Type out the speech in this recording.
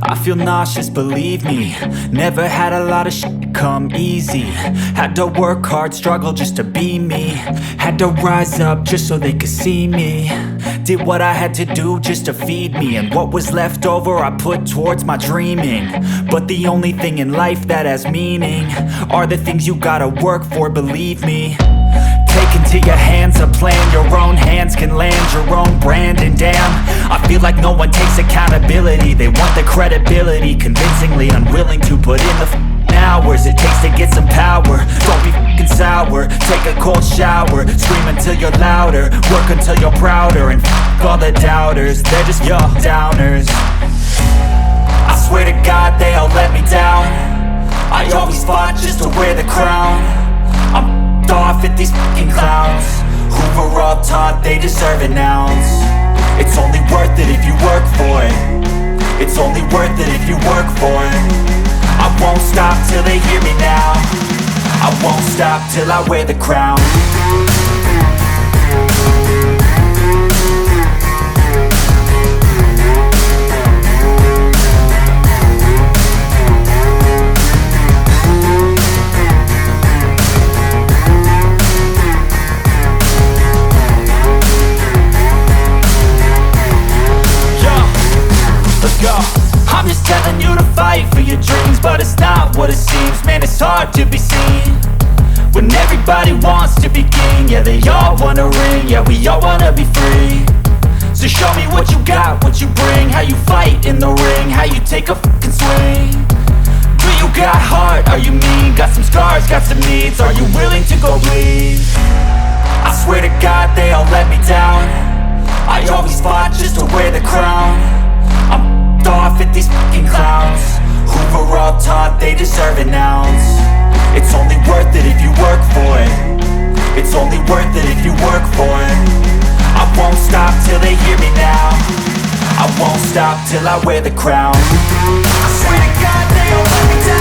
I feel nauseous, believe me. Never had a lot of shit come easy. Had to work hard, struggle just to be me. Had to rise up just so they could see me. Did what I had to do just to feed me, and what was left over I put towards my dreaming. But the only thing in life that has meaning are the things you gotta work for, believe me. Take into your hands a plan, your own hands can land your own brand. And damn, I feel like no one takes accountability. They want the credibility, convincingly unwilling to put in the hours it takes to get some power. Don't be f***ing sour, take a cold shower. Scream until you're louder, work until you're prouder. And f*** all the doubters, they're just your downers. I swear to God they all let me down. I always fought just to wear the crown. I'm off at these fucking clowns who were all taught they deserve an ounce. It's only worth it if you work for it. It's only worth it if you work for it. I won't stop till they hear me now. I won't stop till I wear the crown. I'm just telling you to fight for your dreams, but it's not what it seems. Man, it's hard to be seen when everybody wants to be king. Yeah, they all wanna ring, yeah, we all wanna be free. So show me what you got, what you bring, how you fight in the ring, how you take a fucking swing. Do you got heart, are you mean? Got some scars, got some needs, are you willing to go bleed? I swear to God they all let me down. I always fought just to wear the crown. I'm off at these fucking clowns who were all taught they deserve an ounce. It's only worth it if you work for it. It's only worth it if you work for it. I won't stop till they hear me now. I won't stop till I wear the crown. I swear to God they all let me down.